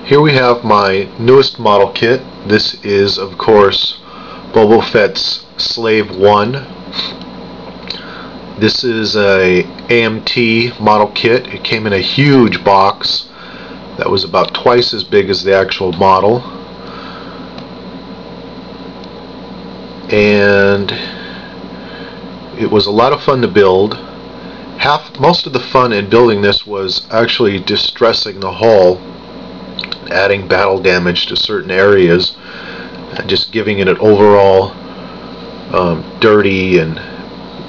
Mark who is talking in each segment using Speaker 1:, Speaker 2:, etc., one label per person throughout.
Speaker 1: Here we have my newest model kit. This is, of course, Boba Fett's Slave 1. This is a AMT model kit. It came in a huge box that was about twice as big as the actual model. And it was a lot of fun to build. Most of the fun in building this was actually distressing the hull, adding battle damage to certain areas, and just giving it an overall dirty and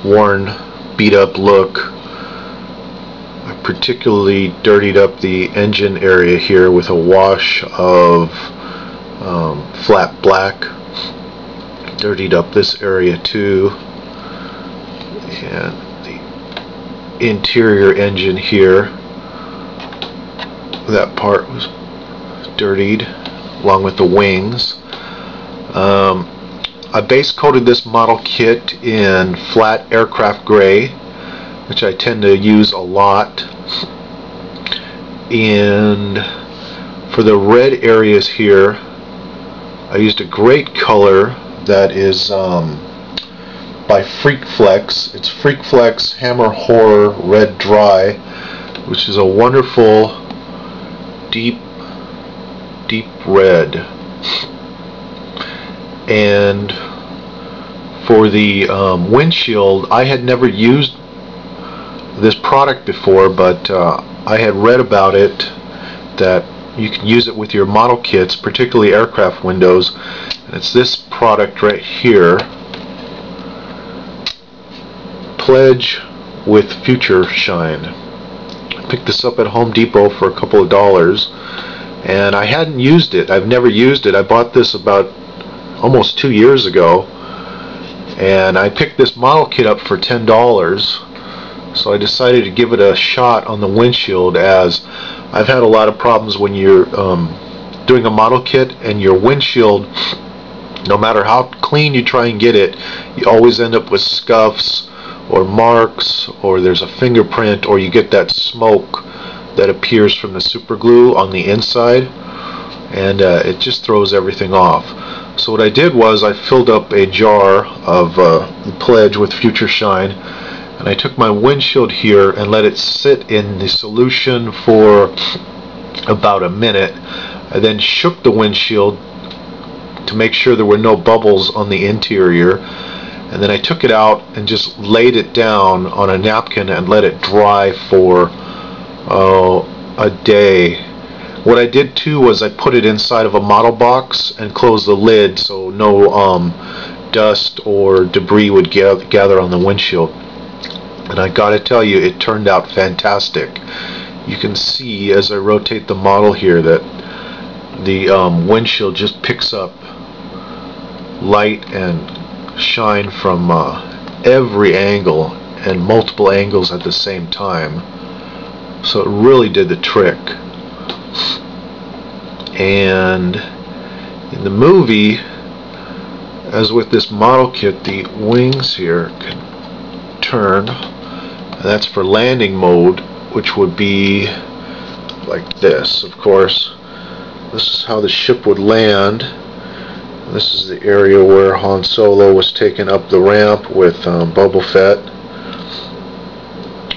Speaker 1: worn, beat up look. I particularly dirtied up the engine area here with a wash of flat black. Dirtied up this area too, and the interior engine here, that part was dirtied along with the wings. I base coated this model kit in flat aircraft gray, which I tend to use a lot, and for the red areas here I used a great color that is by Freak Flex. It's Freak Flex Hammer Horror Red Dry, which is a wonderful deep red. And for the windshield, I had never used this product before, but I had read about it, that you can use it with your model kits, particularly aircraft windows. And it's this product right here, Pledge with Future Shine. I picked this up at Home Depot for a couple of dollars, and I hadn't used it. I've never used it. I bought this about almost 2 years ago, and I picked this model kit up for $10, so I decided to give it a shot on the windshield, as I've had a lot of problems when you're doing a model kit and your windshield, no matter how clean you try and get it, you always end up with scuffs or marks, or there's a fingerprint, or you get that smoke that appears from the super glue on the inside, and it just throws everything off. So what I did was I filled up a jar of Pledge with Future Shine, and I took my windshield here and let it sit in the solution for about a minute. I then shook the windshield to make sure there were no bubbles on the interior, and then I took it out and just laid it down on a napkin and let it dry for a day. What I did too was I put it inside of a model box and closed the lid so no dust or debris would gather on the windshield. And I gotta tell you, it turned out fantastic. You can see as I rotate the model here that the windshield just picks up light and shine from every angle, and multiple angles at the same time. So it really did the trick. And in the movie, as with this model kit, the wings here can turn, and that's for landing mode, which would be like this. Of course, this is how the ship would land. This is the area where Han Solo was taken up the ramp with Boba Fett,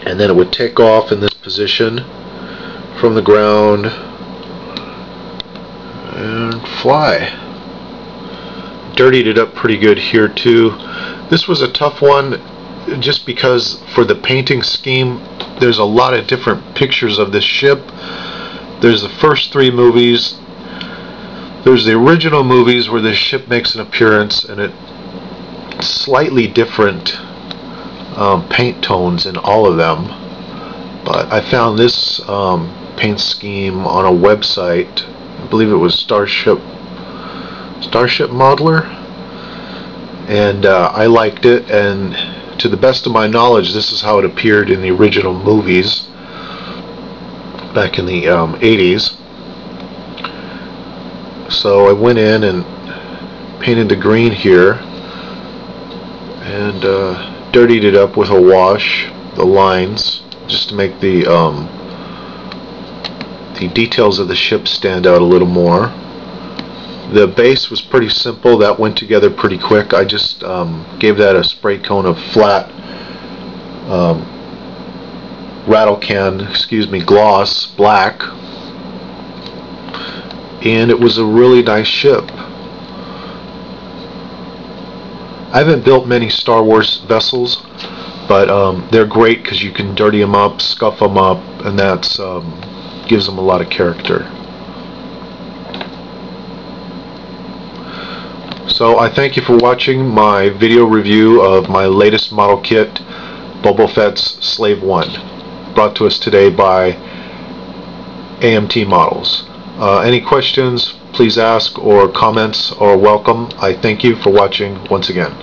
Speaker 1: and then it would take off in this position from the ground and fly. Dirtied it up pretty good here too. This was a tough one just because for the painting scheme there's a lot of different pictures of this ship. There's the first 3 movies. There's the original movies where the ship makes an appearance, and it's slightly different paint tones in all of them. But I found this paint scheme on a website. I believe it was Starship Modeler, and I liked it, and to the best of my knowledge this is how it appeared in the original movies back in the 80s. So I went in and painted the green here and dirtied it up with a wash, the lines, just to make the the details of the ship stand out a little more. The base was pretty simple. That went together pretty quick. I just gave that a spray cone of flat gloss black, and it was a really nice ship. I haven't built many Star Wars vessels, but they're great because you can dirty them up, scuff them up, and that gives them a lot of character. So I thank you for watching my video review of my latest model kit, Boba Fett's Slave 1, brought to us today by AMT Models. Any questions, please ask, or comments are welcome. I thank you for watching once again.